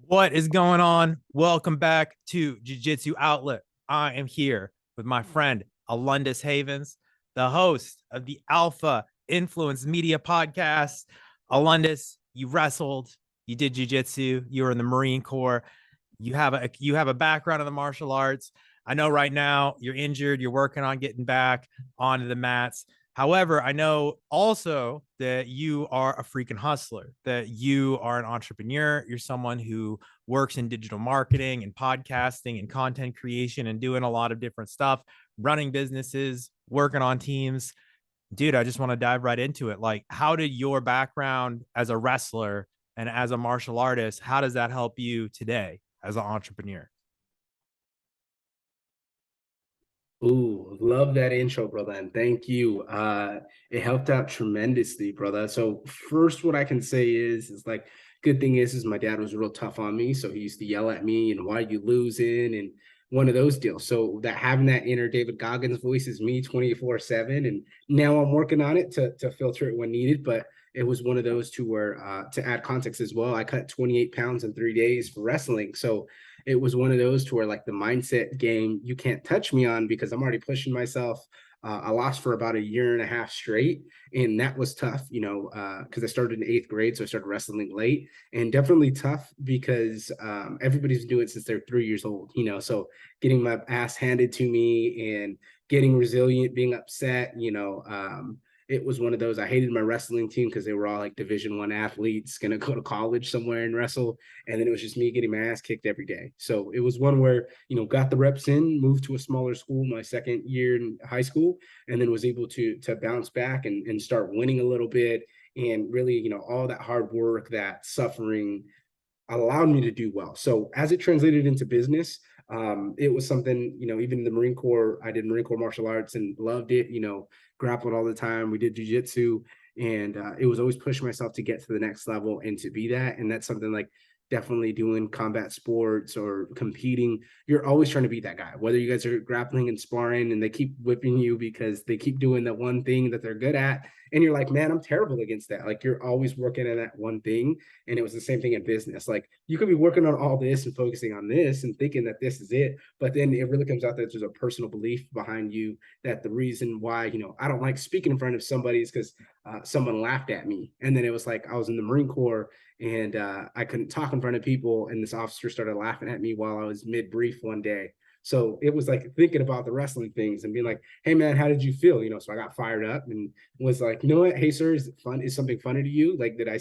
What is going on? Welcome back to Jiu-Jitsu Outlet. I am here with my friend Alundas Havens, the host of the Alpha Influence Media Podcast. Alundas, you wrestled, you did jiu-jitsu, you were in the Marine Corps, you have a background in the martial arts. I know right now you're injured, you're working on getting back onto the mats. However, I know also that you are a freaking hustler, that you are an entrepreneur. You're someone who works in digital marketing and podcasting and content creation and doing a lot of different stuff, running businesses, working on teams. Dude, I just want to dive right into it. Like, how did your background as a wrestler and as a martial artist, how does that help you today as an entrepreneur? Ooh, love that intro, brother, and thank you. It helped out tremendously, brother. So first, what I can say is like, good thing is my dad was real tough on me, so he used to yell at me and why you losing and one of those deals. So that having that inner David Goggins voice is me 24/7, and now I'm working on it to filter it when needed. But it was one of those two where to add context as well, I cut 28 pounds in 3 days for wrestling. So it was one of those to where like the mindset game you can't touch me on because I'm already pushing myself. I lost for about a year and a half straight, and that was tough, because I started in eighth grade, so I started wrestling late, and definitely tough because everybody's doing it since they're 3 years old, So getting my ass handed to me and getting resilient, being upset, it was one of those. I hated my wrestling team because they were all like Division 1 athletes, gonna go to college somewhere and wrestle, and then it was just me getting my ass kicked every day. So it was one where got the reps in, moved to a smaller school my second year in high school, and then was able to bounce back and start winning a little bit, and really all that hard work, that suffering allowed me to do well. So as it translated into business, it was something, even in the Marine Corps, I did Marine Corps martial arts and loved it, grappled all the time. We did jujitsu, and it was always pushing myself to get to the next level and to be that. And that's something like definitely doing combat sports or competing. You're always trying to beat that guy, whether you guys are grappling and sparring and they keep whipping you because they keep doing the one thing that they're good at. And you're like, man, I'm terrible against that. Like you're always working on that one thing. And it was the same thing in business. Like you could be working on all this and focusing on this and thinking that this is it, but then it really comes out that there's a personal belief behind you, that the reason why I don't like speaking in front of somebody is because someone laughed at me. And then it was like I was in the Marine Corps, and I couldn't talk in front of people, and this officer started laughing at me while I was mid brief one day. So it was like thinking about the wrestling things and being like, "Hey man, how did you feel?" So I got fired up and was like, "You know what? Hey sir, is it fun? Is something funny to you? Like, did I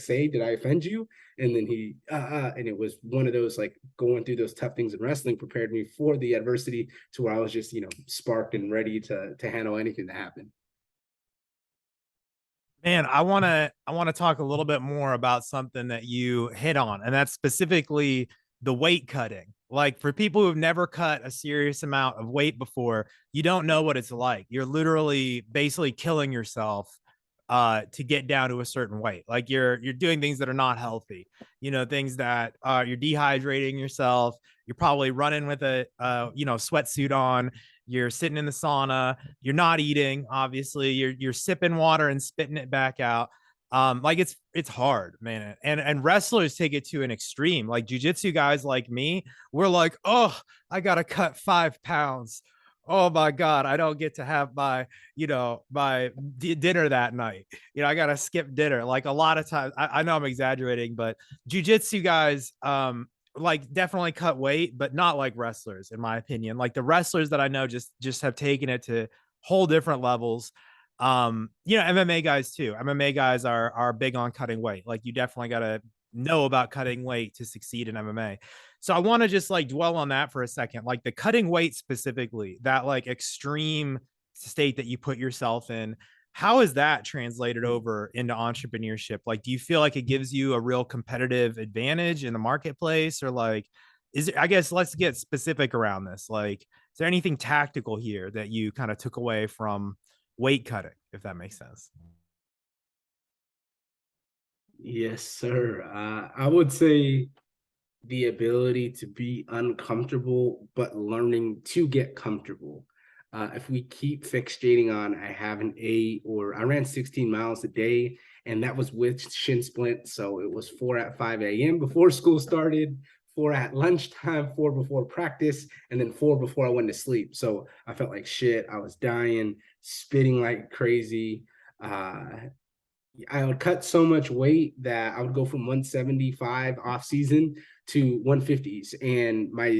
offend you?" And then and it was one of those, like, going through those tough things in wrestling prepared me for the adversity to where I was just sparked and ready to handle anything that happened. Man, I want to talk a little bit more about something that you hit on, and that's specifically the weight cutting. Like for people who've never cut a serious amount of weight before, you don't know what it's like. You're literally basically killing yourself to get down to a certain weight. Like you're doing things that are not healthy. Things that you're dehydrating yourself. You're probably running with a sweatsuit on. You're sitting in the sauna, you're not eating, obviously, you're sipping water and spitting it back out. Like it's hard, man. And wrestlers take it to an extreme. Like jujitsu guys like me, we're like, oh, I gotta cut 5 pounds. Oh my God, I don't get to have my dinner that night. I gotta skip dinner. Like a lot of times, I know I'm exaggerating, but jujitsu guys, like definitely cut weight, but not like wrestlers, in my opinion. Like the wrestlers that I know just have taken it to whole different levels. MMA guys too. MMA guys are big on cutting weight. Like you definitely gotta know about cutting weight to succeed in MMA. So I want to just like dwell on that for a second. Like the cutting weight specifically, that like extreme state that you put yourself in, how is that translated over into entrepreneurship? Like, do you feel like it gives you a real competitive advantage in the marketplace, or like, I guess let's get specific around this. Like, is there anything tactical here that you kind of took away from weight cutting, if that makes sense? Yes, sir. I would say the ability to be uncomfortable, but learning to get comfortable. If we keep fixating on, I have an eight, or I ran 16 miles a day, and that was with shin splint. So it was 4 at 5 a.m. before school started, 4 at lunchtime, 4 before practice, and then 4 before I went to sleep. So I felt like shit. I was dying, spitting like crazy. Uh, I would cut so much weight that I would go from 175 off season to 150s. And my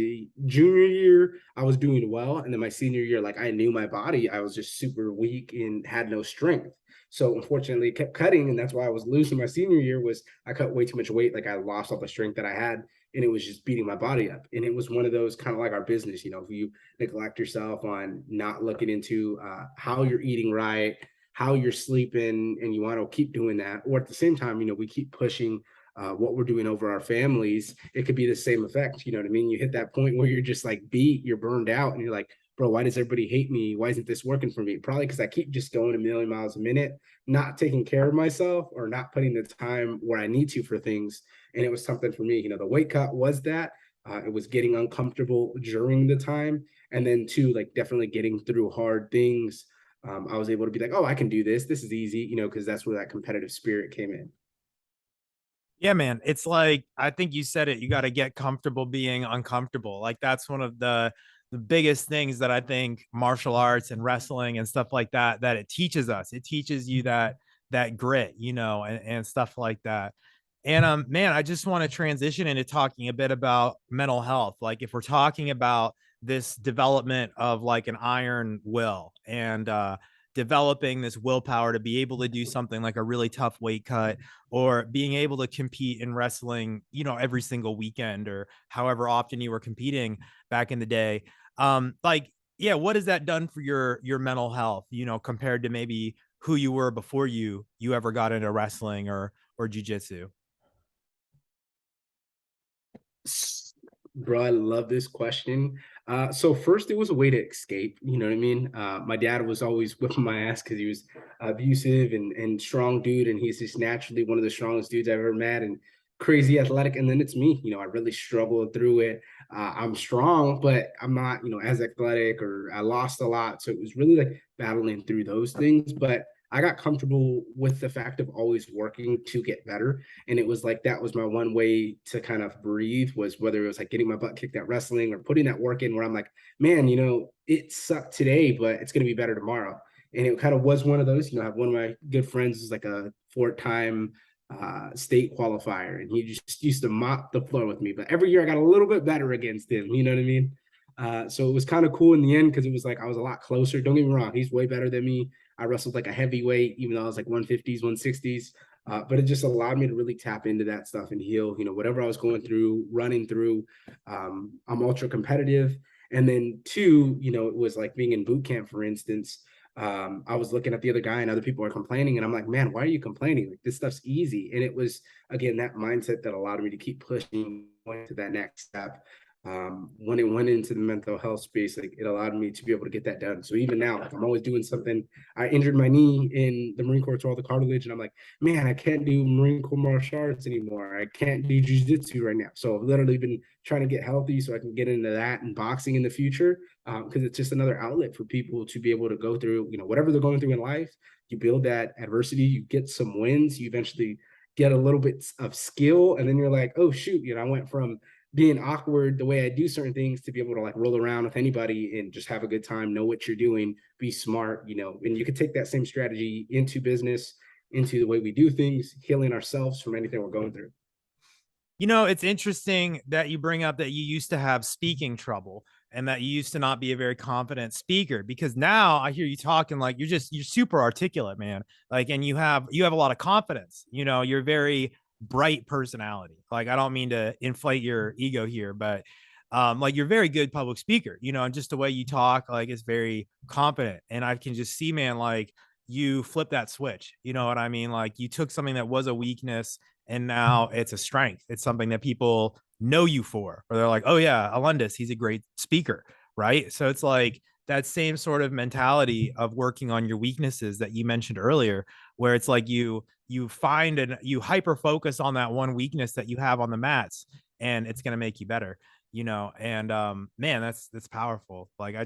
junior year, I was doing well. And then my senior year, like I knew my body, I was just super weak and had no strength. So unfortunately, it kept cutting, and that's why I was losing my senior year. Was I cut way too much weight, like I lost all the strength that I had, and it was just beating my body up. And it was one of those kind of like our business, if you neglect yourself on not looking into how you're eating right, how you're sleeping, and you want to keep doing that, or at the same time, we keep pushing what we're doing over our families, it could be the same effect. You know what I mean? You hit that point where you're just like beat, you're burned out, and you're like, bro, why does everybody hate me? Why isn't this working for me? Probably because I keep just going a million miles a minute, not taking care of myself or not putting the time where I need to for things. And it was something for me. The weight cut was that. It was getting uncomfortable during the time. And then, two, like definitely getting through hard things. I was able to be like, oh, I can do this. This is easy, because that's where that competitive spirit came in. Yeah, man. It's like I think you said it. You got to get comfortable being uncomfortable. Like that's one of the biggest things that I think martial arts and wrestling and stuff like that it teaches us. It teaches you that grit, and stuff like that. And man, I just want to transition into talking a bit about mental health. Like if we're talking about this development of like an iron will and developing this willpower to be able to do something like a really tough weight cut or being able to compete in wrestling, every single weekend or however often you were competing back in the day. Like, yeah, what has that done for your mental health, compared to maybe who you were before you ever got into wrestling or jujitsu? Bro, I love this question. So first, it was a way to escape. You know what I mean? My dad was always whipping my ass because he was abusive and strong dude, and he's just naturally one of the strongest dudes I've ever met, and crazy athletic. And then it's me. I really struggled through it. I'm strong, but I'm not, as athletic, or I lost a lot. So it was really like battling through those things. But I got comfortable with the fact of always working to get better. And it was like that was my one way to kind of breathe, was whether it was like getting my butt kicked at wrestling or putting that work in where I'm like, man, it sucked today, but it's going to be better tomorrow. And it kind of was one of those. I have one of my good friends is like a 4-time state qualifier, and he just used to mop the floor with me. But every year I got a little bit better against him. You know what I mean? So it was kind of cool in the end because it was like I was a lot closer. Don't get me wrong, he's way better than me. I wrestled like a heavyweight, even though I was like 150s, 160s. But it just allowed me to really tap into that stuff and heal, whatever I was going through, running through. I'm ultra competitive. And then two, it was like being in boot camp, for instance. I was looking at the other guy and other people are complaining, and I'm like, man, why are you complaining? Like, this stuff's easy. And it was, again, that mindset that allowed me to keep pushing to that next step. When it went into the mental health space, like it allowed me to be able to get that done. So even now, like, I'm always doing something. I injured my knee in the Marine Corps, to all the cartilage, and I'm like, man, I can't do Marine Corps martial arts anymore. I can't do jiu-jitsu right now. So I've literally been trying to get healthy so I can get into that and boxing in the future, because it's just another outlet for people to be able to go through, whatever they're going through in life. You build that adversity, you get some wins, you eventually get a little bit of skill, and then you're like, oh shoot, I went from being awkward the way I do certain things to be able to like roll around with anybody and just have a good time, know what you're doing, be smart, and you could take that same strategy into business, into the way we do things, healing ourselves from anything we're going through. It's interesting that you bring up that you used to have speaking trouble and that you used to not be a very confident speaker, because now I hear you talking like you're super articulate, man. Like, and you have a lot of confidence. You're very bright personality. Like, I don't mean to inflate your ego here, but like you're very good public speaker, and just the way you talk, like, is very confident. And I can just see, man, like you flip that switch. You know what I mean? Like you took something that was a weakness and now it's a strength. It's something that people know you for, or they're like, oh yeah, Alundas, he's a great speaker, right? So it's like that same sort of mentality of working on your weaknesses that you mentioned earlier, where it's like you find and you hyper focus on that one weakness that you have on the mats, and it's gonna make you better, And man, that's powerful. Like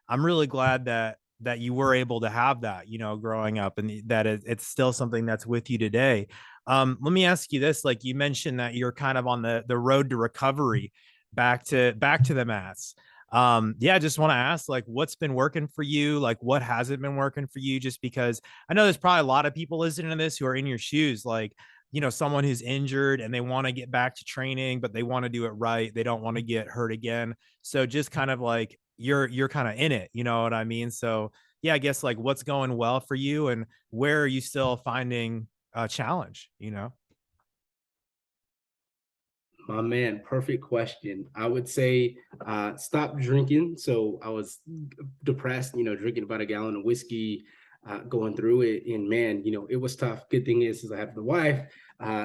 I'm really glad that you were able to have that, growing up, and that it's still something that's with you today. Let me ask you this: like you mentioned that you're kind of on the road to recovery, back to the mats. Yeah, I just want to ask, like, what's been working for you? Like, what hasn't been working for you? Just because I know there's probably a lot of people listening to this who are in your shoes, like, someone who's injured and they want to get back to training, but they want to do it right. They don't want to get hurt again. So just kind of like you're kind of in it, you know what I mean? So yeah, I guess like what's going well for you and where are you still finding a challenge, you know? My man, perfect question. I would say stop drinking. So I was depressed, drinking about a gallon of whiskey, going through it. And man, it was tough. Good thing is I have the wife.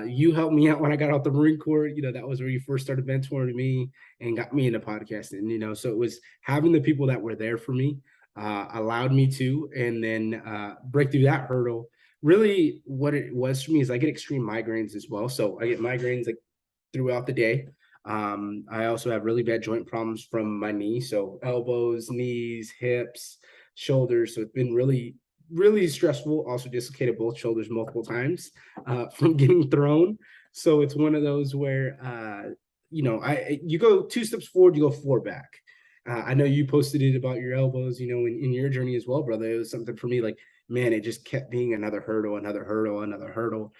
You helped me out when I got out the Marine Corps. That was where you first started mentoring me and got me into podcasting, so it was having the people that were there for me, allowed me to, and then break through that hurdle. Really, what it was for me is I get extreme migraines as well. So I get migraines like throughout the day. I also have really bad joint problems from my knee, so elbows, knees, hips, shoulders. So it's been really, really stressful. Also dislocated both shoulders multiple times from getting thrown. So it's one of those where I you go 2 steps forward, you go 4 back. I know you posted it about your elbows, in your journey as well, brother. It was something for me like, man, it just kept being another hurdle, another hurdle, another hurdle.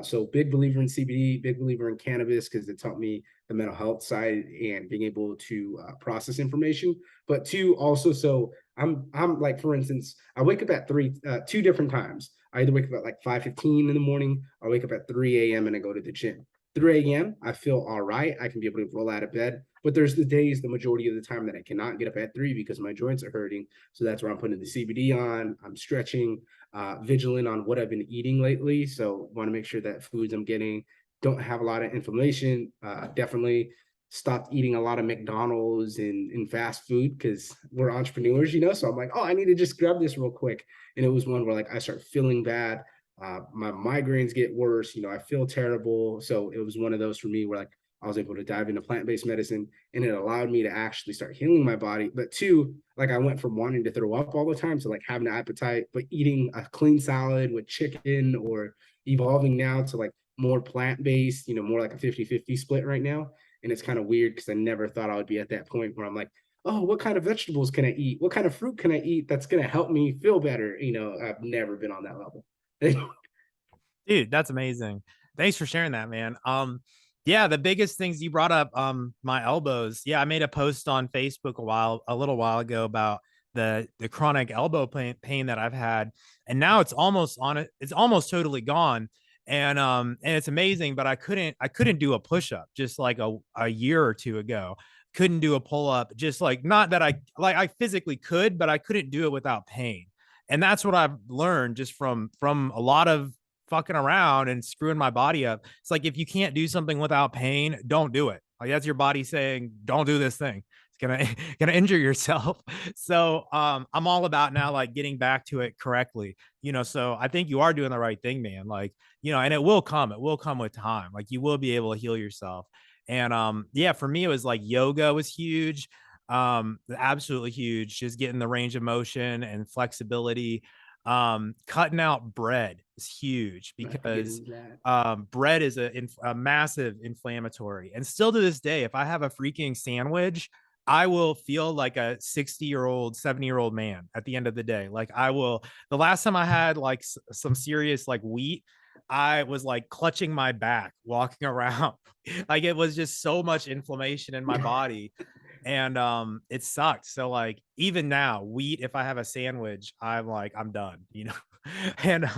So big believer in CBD, big believer in cannabis because it taught me the mental health side and being able to process information. But two, also, so I'm like, for instance, I wake up at 2 different times. I either wake up at like 5:15 in the morning, or I wake up at 3 a.m. and I go to the gym. 3 a.m. I feel all right. I can be able to roll out of bed. But there's the days, the majority of the time, that I cannot get up at 3 because my joints are hurting. So that's where I'm putting the CBD on. I'm stretching, vigilant on what I've been eating lately. So want to make sure that foods I'm getting don't have a lot of inflammation. Definitely stopped eating a lot of McDonald's and fast food because we're entrepreneurs, So I'm like, oh, I need to just grab this real quick. And it was one where like I start feeling bad. My migraines get worse. I feel terrible. So it was one of those for me where like I was able to dive into plant-based medicine and it allowed me to actually start healing my body. But two, like I went from wanting to throw up all the time to like having an appetite, but eating a clean salad with chicken, or evolving now to like more plant-based, more like a 50-50 split right now. And it's kind of weird because I never thought I would be at that point where I'm like, oh, what kind of vegetables can I eat? What kind of fruit can I eat that's going to help me feel better? I've never been on that level. Dude, that's amazing. Thanks for sharing that, man. Yeah, the biggest things you brought up, my elbows. Yeah, I made a post on Facebook a little while ago about the chronic elbow pain that I've had, and now it's almost on it. It's almost totally gone, and it's amazing. But I couldn't do a push up just like a year or two ago. Couldn't do a pull up, just like not that I physically could, but I couldn't do it without pain. And that's what I've learned just from a lot of fucking around and screwing my body up. It's like if you can't do something without pain, don't do it. Like that's your body saying, don't do this thing. It's gonna gonna injure yourself. So I'm all about now like getting back to it correctly. So I think you are doing the right thing, man. Like, and it will come. It will come with time. Like you will be able to heal yourself. And yeah, for me, it was like yoga was huge. Absolutely huge. Just getting the range of motion and flexibility. Cutting out bread is huge I have to get because into that. bread is a massive inflammatory. And still to this day, if I have a freaking sandwich, I will feel like a 60-year-old, 70-year-old man at the end of the day. Like I will, the last time I had like some serious like wheat, I was like clutching my back walking around. Like it was just so much inflammation in my body, and it sucked. So like even now, wheat, if I have a sandwich, I'm like I'm done. and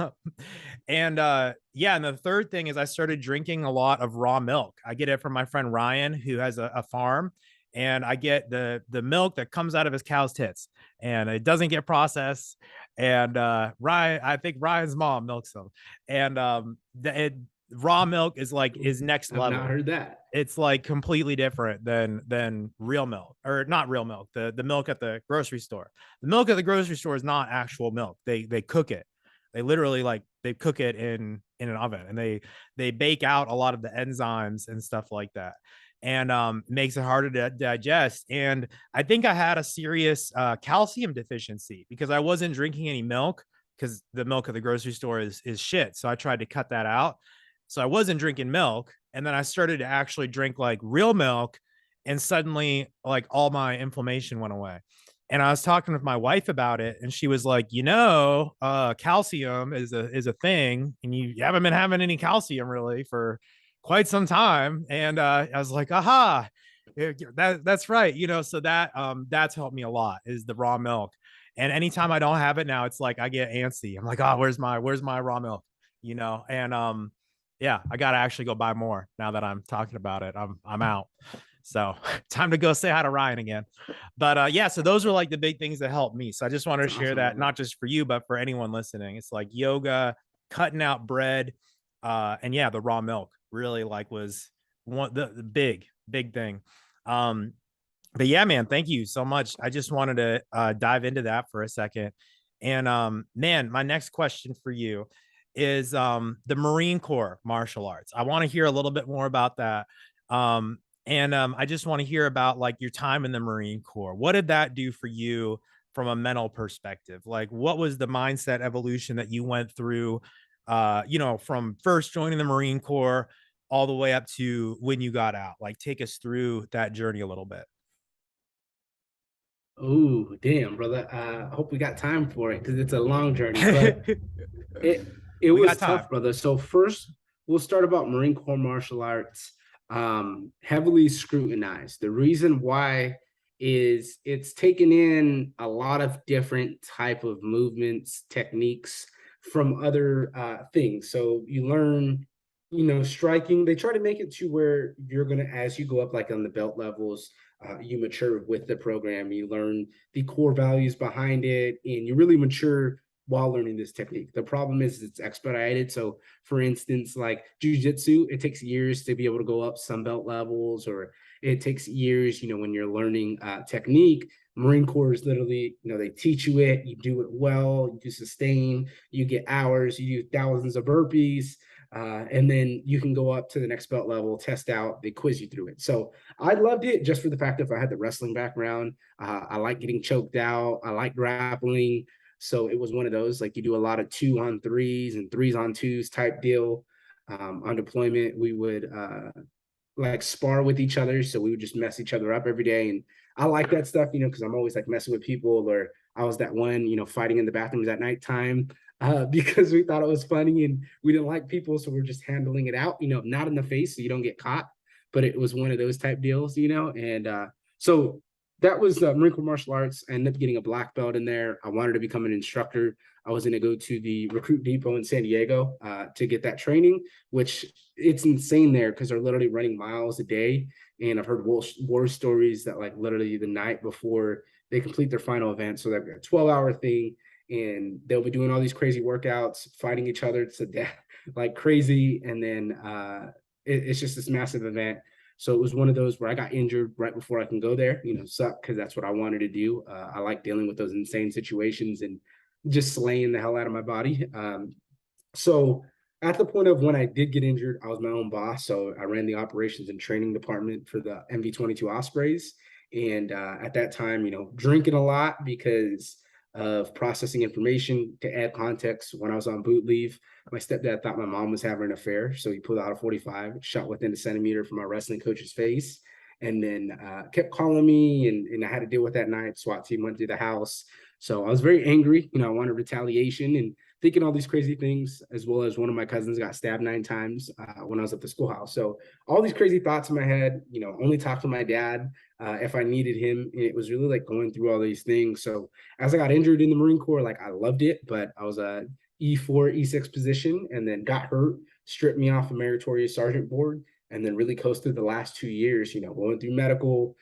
yeah, and the third thing is I started drinking a lot of raw milk. I get it from my friend Ryan, who has a farm, and I get the milk that comes out of his cow's tits, and it doesn't get processed. And Ryan, I think Ryan's mom milks them, and raw milk is like is next I've not level. heard that. It's like completely different than real milk, or not real milk, the milk at the grocery store. The milk at the grocery store is not actual milk. They cook it. They literally like they cook it in an oven, and they bake out a lot of the enzymes and stuff like that, and makes it harder to digest. And I think I had a serious calcium deficiency because I wasn't drinking any milk, because the milk at the grocery store is shit. So I tried to cut that out. So I wasn't drinking milk. And then I started to actually drink like real milk. And suddenly, like, all my inflammation went away. And I was talking with my wife about it, and she was like, calcium is a thing, and you haven't been having any calcium really for quite some time. And I was like, aha, that's right. So that's helped me a lot, is the raw milk. And anytime I don't have it now, it's like I get antsy. I'm like, oh, where's my raw milk? And yeah, I gotta actually go buy more now that I'm talking about it. I'm out. So time to go say hi to Ryan again. But yeah, so those were like the big things that helped me. So I just wanted to That's share awesome, that, brother. not just for you, but for anyone listening. It's like yoga, cutting out bread, and yeah, the raw milk really like was the big thing. Um, but yeah, man, thank you so much. I just wanted to dive into that for a second. And man, my next question for you is the Marine Corps martial arts. I want to hear a little bit more about that. And I just want to hear about like your time in the Marine Corps. What did that do for you from a mental perspective? Like, what was the mindset evolution that you went through, from first joining the Marine Corps all the way up to when you got out? Like, take us through that journey a little bit. Oh, damn, brother. I hope we got time for it because it's a long journey, but it it We got was time. tough, brother. So first, we'll start about Marine Corps martial arts. Heavily scrutinized. The reason why is it's taken in a lot of different type of movements, techniques from other things. So you learn, striking. They try to make it to where you're gonna, as you go up, like on the belt levels, you mature with the program. You learn the core values behind it, and you really mature while learning this technique. The problem is it's expedited. So, for instance, like Jiu-Jitsu, it takes years to be able to go up some belt levels, or it takes years, when you're learning technique. Marine Corps is literally, they teach you it, you do it well, you sustain, you get hours, you do thousands of burpees, and then you can go up to the next belt level, test out, they quiz you through it. So I loved it just for the fact that if I had the wrestling background, I like getting choked out, I like grappling. So it was one of those, like, you do a lot of 2-on-3s and 3s-on-2s type deal. On deployment, we would like spar with each other. So we would just mess each other up every day. And I like that stuff, because I'm always like messing with people, or I was that one, fighting in the bathrooms at nighttime because we thought it was funny and we didn't like people. So we're just handling it out, not in the face so you don't get caught. But it was one of those type deals, and so that was Marine Corps martial arts. I ended up getting a black belt in there. I wanted to become an instructor. I was going to go to the recruit depot in San Diego to get that training, which it's insane there because they're literally running miles a day. And I've heard war stories that, like, literally the night before they complete their final event, so they've got a 12-hour thing, and they'll be doing all these crazy workouts, fighting each other to death like crazy. And then it's just this massive event. So it was one of those where I got injured right before I can go there, suck, because that's what I wanted to do. I like dealing with those insane situations and just slaying the hell out of my body. So at the point of when I did get injured, I was my own boss. So I ran the operations and training department for the MV-22 Ospreys. And at that time, drinking a lot because of processing information. To add context, when I was on boot leave, my stepdad thought my mom was having an affair. So he pulled out a 45, shot within a centimeter from our wrestling coach's face, and then kept calling me. And I had to deal with that night. SWAT team went through the house. So I was very angry. I wanted retaliation and thinking all these crazy things, as well as one of my cousins got stabbed 9 times when I was at the schoolhouse. So all these crazy thoughts in my head, only talk to my dad if I needed him. And it was really like going through all these things. So as I got injured in the Marine Corps, like, I loved it, but I was a E4, E6 position, and then got hurt, stripped me off a meritorious sergeant board, and then really coasted the last 2 years, going through medical.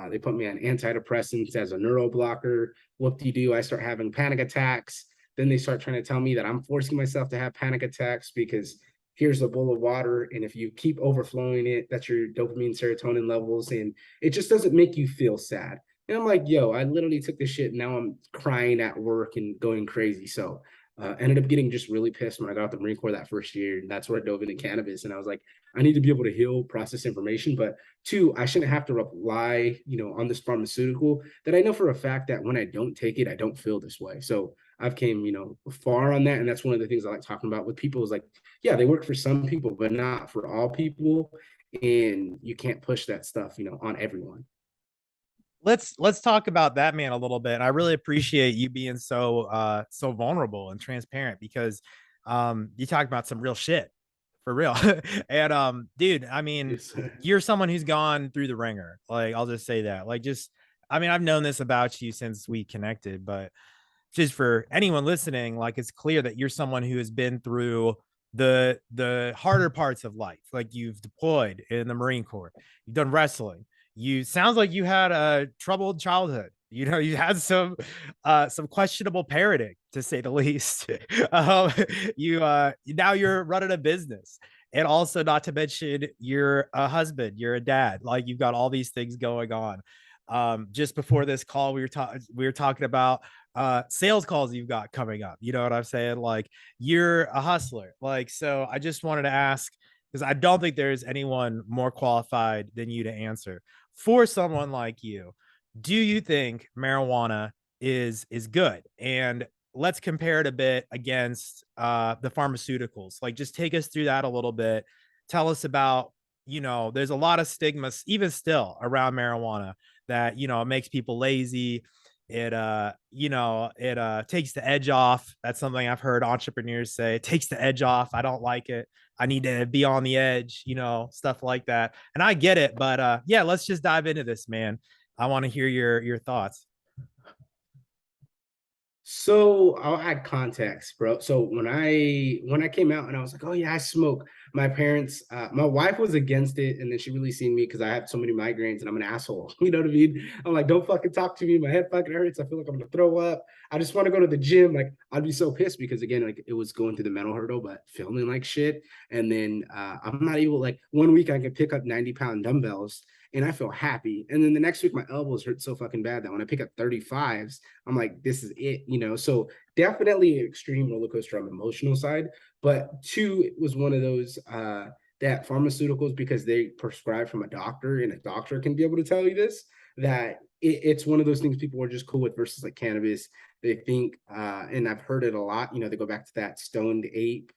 They put me on antidepressants as a neuro blocker. Whoop-de-doo, I start having panic attacks. Then they start trying to tell me that I'm forcing myself to have panic attacks because here's a bowl of water, and if you keep overflowing it, that's your dopamine, serotonin levels, and it just doesn't make you feel sad. And I'm like, yo, I literally took this shit, and now I'm crying at work and going crazy. So ended up getting just really pissed when I got out the Marine Corps that first year. And that's where I dove into cannabis. And I was like, I need to be able to heal, process information. But two, I shouldn't have to rely, on this pharmaceutical that I know for a fact that when I don't take it, I don't feel this way. So I've came, far on that. And that's one of the things I like talking about with people is like, yeah, they work for some people, but not for all people. And you can't push that stuff, on everyone. Let's talk about that, man, a little bit. I really appreciate you being so vulnerable and transparent, because you talk about some real shit for real. And dude, I mean, Yes. you're someone who's gone through the ringer. Like, I'll just say that. Like, just, I mean, I've known this about you since we connected, but just for anyone listening, like, it's clear that you're someone who has been through the harder parts of life. Like, you've deployed in the Marine Corps, you've done wrestling, you sounds like you had a troubled childhood. You had some questionable parenting, to say the least. You now you're running a business, and also, not to mention, you're a husband, you're a dad. Like, you've got all these things going on. Just before this call, we were talking about sales calls you've got coming up. You know what I'm saying? Like, you're a hustler. Like, so I just wanted to ask, because I don't think there's anyone more qualified than you to answer. For someone like you, do you think marijuana is good? And let's compare it a bit against the pharmaceuticals. Like, just take us through that a little bit. Tell us about, there's a lot of stigmas even still around marijuana, that, it makes people lazy. It takes the edge off. That's something I've heard entrepreneurs say. It takes the edge off. I don't like it. I need to be on the edge, stuff like that. And I get it, but yeah, let's just dive into this, man. I want to hear your thoughts. So I'll add context, bro. So when I came out and I was like, oh yeah, I smoke. My parents, my wife was against it, and then she really seen me because I have so many migraines and I'm an asshole. You know what I mean? I'm like, don't fucking talk to me. My head fucking hurts. I feel like I'm gonna throw up. I just want to go to the gym. Like, I'd be so pissed because again, like it was going through the mental hurdle, but feeling like shit. And then I'm not able, like, one week I could pick up 90-pound dumbbells and I feel happy. And then the next week my elbows hurt so fucking bad that when I pick up 35s, I'm like, this is it. So definitely an extreme roller coaster on the emotional side. But two, it was one of those that pharmaceuticals, because they prescribe from a doctor, and a doctor can be able to tell you this, that it's one of those things people are just cool with versus like cannabis. They think, and I've heard it a lot, they go back to that stoned ape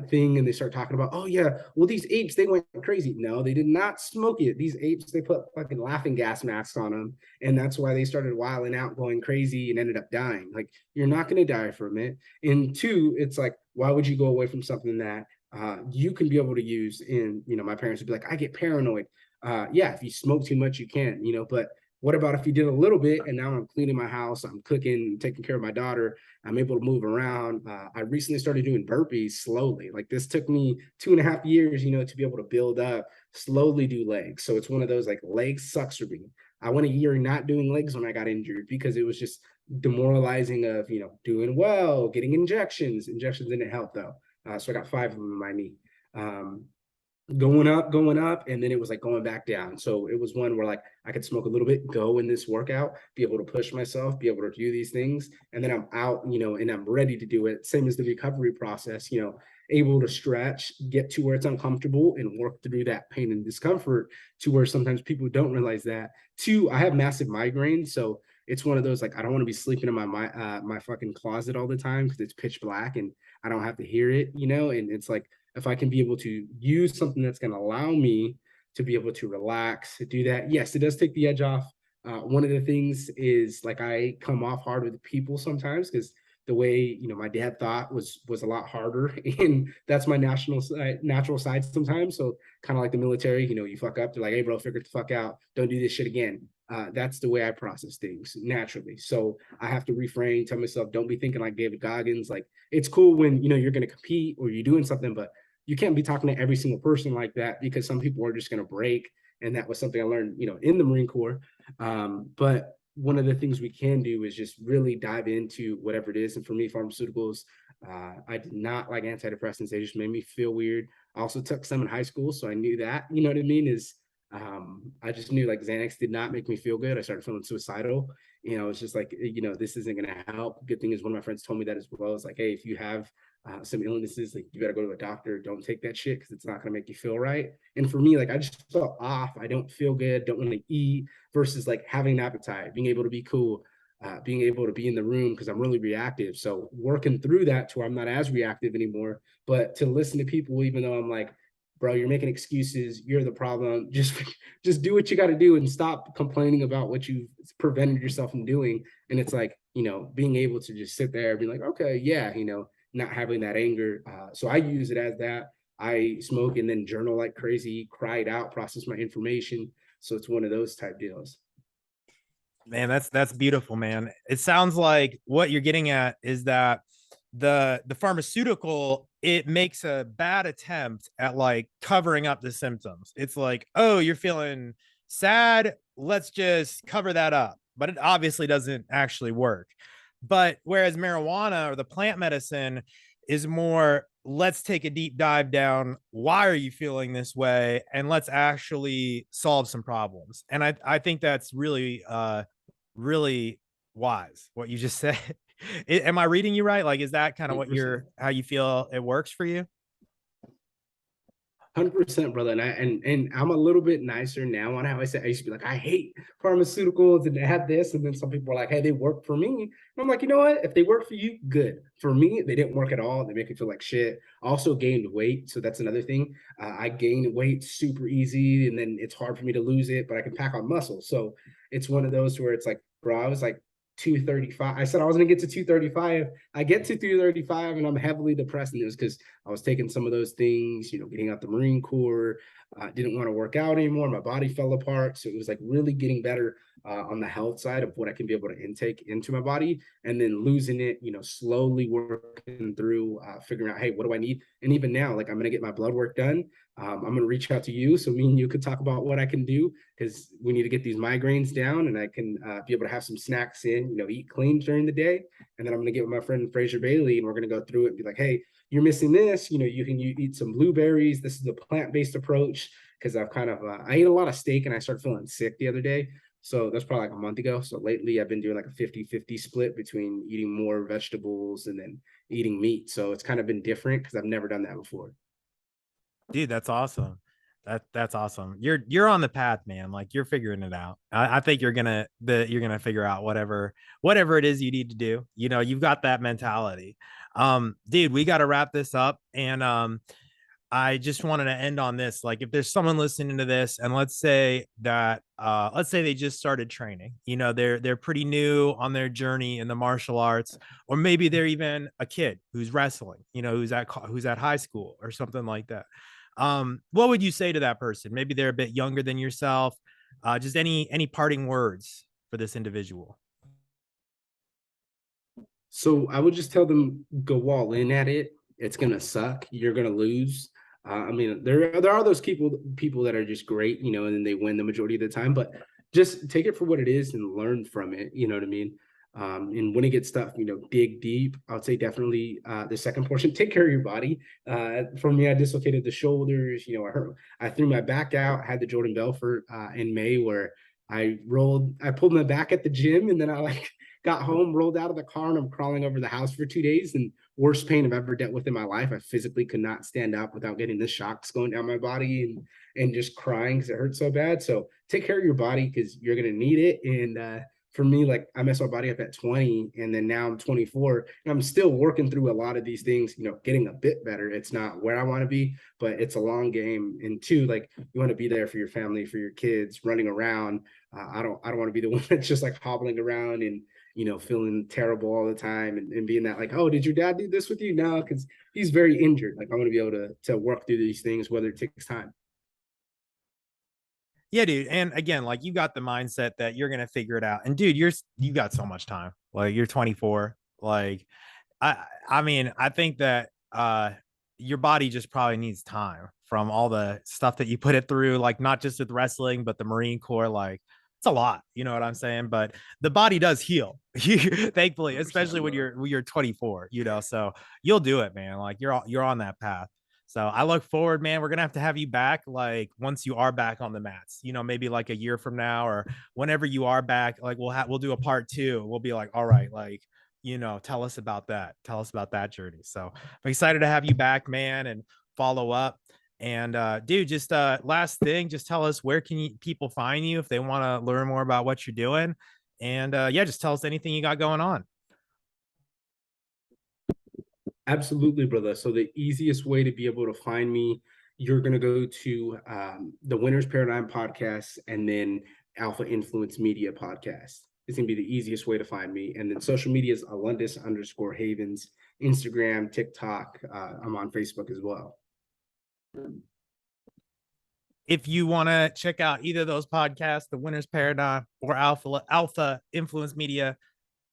thing, and they start talking about, oh yeah, well, these apes, they went crazy. No, they did not smoke it. These apes, they put fucking laughing gas masks on them, and that's why they started wilding out, going crazy, and ended up dying. Like, you're not going to die from it. And two, it's like, why would you go away from something that you can be able to use? And my parents would be like, I get paranoid. Yeah, if you smoke too much, you can, but what about if you did a little bit, and now I'm cleaning my house, I'm cooking, taking care of my daughter, I'm able to move around. I recently started doing burpees slowly. Like, this took me 2.5 years, to be able to build up, slowly do legs. So it's one of those, like, legs sucks for me. I went a year not doing legs when I got injured because it was just demoralizing of, doing well, getting injections. Injections didn't help though. So I got 5 of them in my knee. Going up, and then it was like going back down. So it was one where, like, I could smoke a little bit, go in this workout, be able to push myself, be able to do these things, and then I'm out, and I'm ready to do it. Same as the recovery process, able to stretch, get to where it's uncomfortable, and work through that pain and discomfort, to where sometimes people don't realize that. Two, I have massive migraines, so it's one of those, like, I don't want to be sleeping in my fucking closet all the time because it's pitch black and I don't have to hear it, and it's like, if I can be able to use something that's going to allow me to be able to relax, to do that. Yes, it does take the edge off. One of the things is, like, I come off hard with people sometimes because the way, my dad thought was a lot harder, and that's my natural side sometimes. So kind of like the military, you fuck up, they're like, hey bro, figure the fuck out, don't do this shit again. That's the way I process things naturally. So I have to refrain, tell myself, don't be thinking like David Goggins. Like, it's cool when you're going to compete or you're doing something, but you can't be talking to every single person like that, because some people are just going to break. And that was something I learned, in the Marine Corps. But one of the things we can do is just really dive into whatever it is. And for me, pharmaceuticals, I did not like antidepressants. They just made me feel weird. I also took some in high school, so I knew that, you know what I mean, is I just knew, like, Xanax did not make me feel good. I started feeling suicidal. It's just like, this isn't going to help. Good thing is, one of my friends told me that as well. It's like, hey, if you have some illnesses, like, you got to go to a doctor. Don't take that shit because it's not going to make you feel right. And for me, like, I just felt off. I don't feel good. Don't want to eat, versus like having an appetite, being able to be cool. being able to be in the room because I'm really reactive. So working through that to where I'm not as reactive anymore, but to listen to people, even though I'm like, bro, you're making excuses. You're the problem. Just do what you got to do and stop complaining about what you've prevented yourself from doing. And it's like, being able to just sit there and be like, okay, yeah, not having that anger. So I use it as that. I smoke and then journal like crazy, cry it out, process my information. So it's one of those type deals. Man, that's beautiful, man. It sounds like what you're getting at is that the pharmaceutical, it makes a bad attempt at like covering up the symptoms. It's like, oh, you're feeling sad, let's just cover that up. But it obviously doesn't actually work. But whereas marijuana or the plant medicine is more, let's take a deep dive down, why are you feeling this way, and let's actually solve some problems. And I think that's really wise what you just said. Am I reading you right? Like, is that kind of what 100%. how you feel it works for you? 100%, brother. And I'm a little bit nicer now on how I say. I used to be like, I hate pharmaceuticals and they have this. And then some people are like, hey, they work for me. And I'm like, you know what? If they work for you, good. For me, they didn't work at all. They make me feel like shit. I also gained weight. So that's another thing. I gained weight super easy. And then it's hard for me to lose it, but I can pack on muscle. So it's one of those where it's like, bro, I was like 235. I said I was going to get to 235. I get to 235 and I'm heavily depressed. And it was because I was taking some of those things, getting out the Marine Corps, didn't want to work out anymore. My body fell apart. So it was like really getting better on the health side of what I can be able to intake into my body, and then losing it, slowly working through, figuring out, hey, what do I need? And even now, like I'm going to get my blood work done. I'm going to reach out to you so me and you could talk about what I can do because we need to get these migraines down and I can be able to have some snacks in, eat clean during the day. And then I'm going to get with my friend Fraser Bailey and we're going to go through it and be like, hey, you're missing this, you can eat some blueberries. This is the plant-based approach because I've kind of, I ate a lot of steak and I started feeling sick the other day. So that's probably like a month ago. So lately I've been doing like a 50-50 split between eating more vegetables and then eating meat. So it's kind of been different because I've never done that before. Dude, that's awesome. That's awesome. You're on the path, man. Like you're figuring it out. I think you're gonna figure out whatever it is you need to do. You've got that mentality. Dude, we got to wrap this up. And I just wanted to end on this. Like, if there's someone listening to this, and let's say they just started training, they're pretty new on their journey in the martial arts, or maybe they're even a kid who's wrestling, who's at high school or something like that. What would you say to that person? Maybe they're a bit younger than yourself. Just any parting words for this individual. So I would just tell them go all in at it. It's gonna suck. You're gonna lose. I mean, there are those people that are just great, and then they win the majority of the time. But just take it for what it is and learn from it. You know what I mean? And when it gets tough, dig deep. I would say definitely the second portion, take care of your body. For me, I dislocated the shoulders. I threw my back out. Had the Jordan Belfort in May where I pulled my back at the gym, and then I like got home, rolled out of the car, and I'm crawling over the house for 2 days. And worst pain I've ever dealt with in my life. I physically could not stand up without getting the shocks going down my body and just crying because it hurt so bad. So take care of your body because you're gonna need it. And for me, like I messed my body up at 20, and then now I'm 24, and I'm still working through a lot of these things. Getting a bit better. It's not where I want to be, but it's a long game. And two, like you want to be there for your family, for your kids, running around. I don't want to be the one that's just like hobbling around and feeling terrible all the time and being that like, oh, did your dad do this with you? No, because he's very injured. Like I want to be able to work through these things, whether it takes time. Yeah, dude. And again, like you got the mindset that you're gonna figure it out. And dude, you got so much time. Like you're 24. Like I mean, I think that your body just probably needs time from all the stuff that you put it through, like not just with wrestling, but the Marine Corps. Like it's a lot, you know what I'm saying? But the body does heal, thankfully, especially 100%, when bro. you're 24, so you'll do it, man. Like you're on that path. So I look forward, man. We're gonna have you back, like once you are back on the mats. Maybe like a year from now or whenever you are back. Like we'll do a part two. We'll be like, all right, like tell us about that. Tell us about that journey. So I'm excited to have you back, man, and follow up. And dude, just last thing, just tell us where can people find you if they want to learn more about what you're doing, And yeah, just tell us anything you got going on. Absolutely, brother. So the easiest way to be able to find me, you're going to go to the Winners Paradigm podcast and then Alpha Influence Media podcast. It's going to be the easiest way to find me. And then social media is Alundas_Havens, Instagram, TikTok. I'm on Facebook as well. If you want to check out either of those podcasts, the Winners Paradigm or Alpha Influence Media,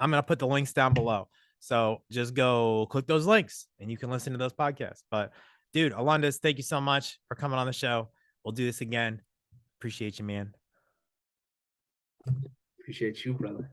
I'm going to put the links down below. So just go click those links and you can listen to those podcasts. But dude, Alundas, thank you so much for coming on the show. We'll do this again. Appreciate you, man. Appreciate you, brother.